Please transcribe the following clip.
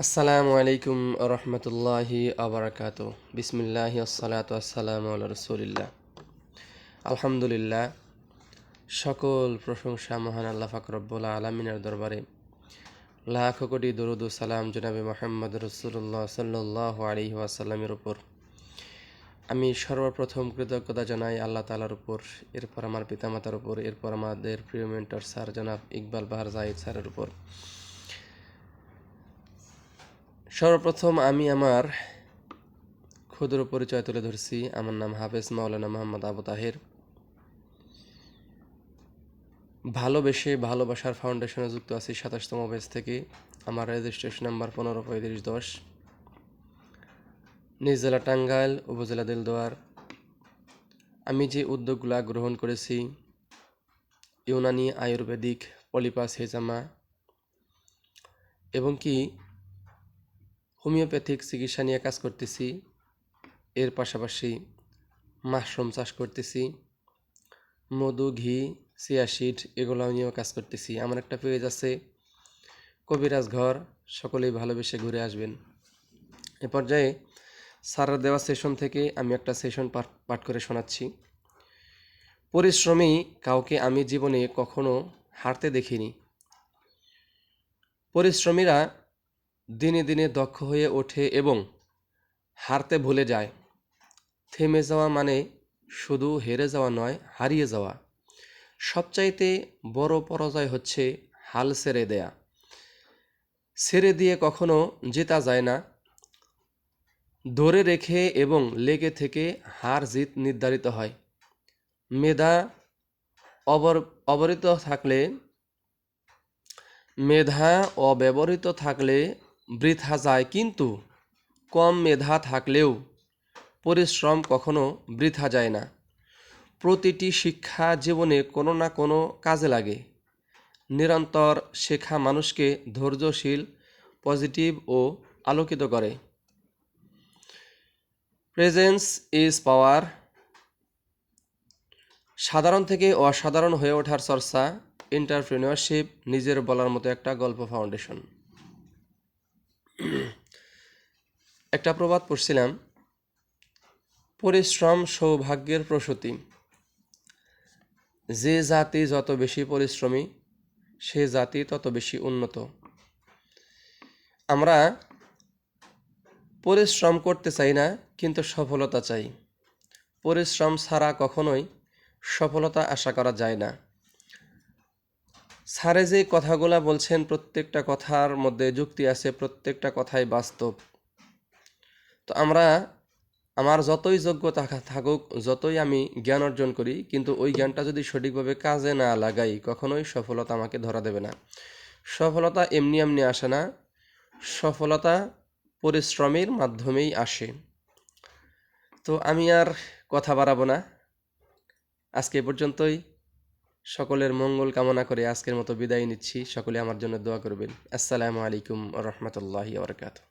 আসসালামু আলাইকুম রহমতুল্লাহি আবরাকাত। বিসমিল্লাহি আসসালাতু আসসালামু আলা রাসূলিল্লাহ। আলহামদুলিল্লাহ, সকল প্রশংসা মহান আল্লাহ পাক রব্বুল আলামিনের দরবারে। লাখ কোটি দরুদ ও সালাম জনাবে মুহাম্মদ রাসূলুল্লাহ সাল্লাল্লাহু আলাইহি ওয়াসাল্লামের উপর। আমি সর্বপ্রথম কৃতজ্ঞতা জানাই আল্লাহ তাআলার উপর, এরপর আমার পিতামাতার উপর, এরপর আমাদের প্রিয় মেন্টর স্যার জনাব ইকবাল বাহার জাহিদ স্যারের উপর। সর্বপ্রথম আমি আমার ক্ষুদ্র পরিচয় তুলে ধরছি। আমার নাম হাফেজ মাওলানা মোহাম্মদ আবু তাহের। ভালোবাসার ফাউন্ডেশনে যুক্ত আছি 27তম ব্যাচ থেকে। আমার রেজিস্ট্রেশন নাম্বার 153510। নিজ জেলা টাঙ্গাইল, উপজেলা দিলদুয়ার। আমি যে উদ্যোগগুলো গ্রহণ করেছি, ইউনানি, আয়ুর্বেদিক, পলিপাস, হেজামা এবং কি হোমিওপ্যাথিক চিকিৎসা নিয়ে কাজ করতেছি। এর পাশাপাশি মাশরুম চাষ করতেছি, মধু, ঘি, চিয়া সিড এগুলো নিয়েও কাজ করতেছি। আমার একটা পেজ আছে কবিরাজ ঘর, সকলেই ভালোবেসে ঘুরে আসবেন। এ পর্যায়ে স্যারের দেওয়া সেশন থেকে আমি একটা সেশন পাঠ করে শোনাচ্ছি। পরিশ্রমী কাউকে আমি জীবনে কখনো হারতে দেখিনি। পরিশ্রমীরা দিনে দিনে দক্ষ হয়ে ওঠে এবং হারতে ভুলে যায়। থেমে যাওয়া মানে শুধু হেরে যাওয়া নয়, হারিয়ে যাওয়া। সবচাইতে বড় পরাজয় হচ্ছে হাল ছেড়ে দেয়া। ছেড়ে দিয়ে কখনো জেতা যায় না। ধরে রেখে এবং লেগে থেকে হার জিত নির্ধারিত হয়। মেধা অবরিত থাকলে মেধা অব্যবহৃত থাকলে বৃথা যায়, কিন্তু কম মেধা থাকলেও পরিশ্রম কখনো বৃথা যায় না। প্রতিটি শিক্ষা জীবনে কোনো না কোনো কাজে লাগে। নিরন্তর শেখা মানুষকে ধৈর্যশীল, পজিটিভ ও আলোকিত করে। Presence is power. সাধারণ থেকে অসাধারণ হয়ে ওঠার চর্চা, এন্টারপ্রেনিয়রশিপ নিজের বলার মতো একটা গল্প ফাউন্ডেশন। একটা প্রবাদ পড়ছিলাম, পরিশ্রম সৌভাগ্যের প্রসূতি। যে জাতি যত বেশি পরিশ্রমী, সে জাতি তত বেশি উন্নত। আমরা পরিশ্রম করতে চাই না, কিন্তু সফলতা চাই। পরিশ্রম ছাড়া কখনোই সফলতা আশা করা যায় না। স্যারে যে কথাগুলা বলছেন, প্রত্যেকটা কথার মধ্যে যুক্তি আছে, প্রত্যেকটা কথাই বাস্তব। তো আমার যতই যোগ্যতা থাকুক, যতই আমি জ্ঞান অর্জন করি, কিন্তু ওই জ্ঞানটা যদি সঠিকভাবে কাজে না লাগাই, কখনোই সফলতা আমাকে ধরা দেবে না। সফলতা এমনি এমনি আসে না, সফলতা পরিশ্রমের মাধ্যমেই আসে। তো আমি আর কথা বাড়াবো না, আজকে এ পর্যন্তই। সকলের মঙ্গল কামনা করে আজকের মতো বিদায় নিচ্ছি। সকলে আমার জন্য দোয়া করবেন। আসসালামু আলাইকুম ওয়া রাহমাতুল্লাহি ওয়া বারাকাতুহু।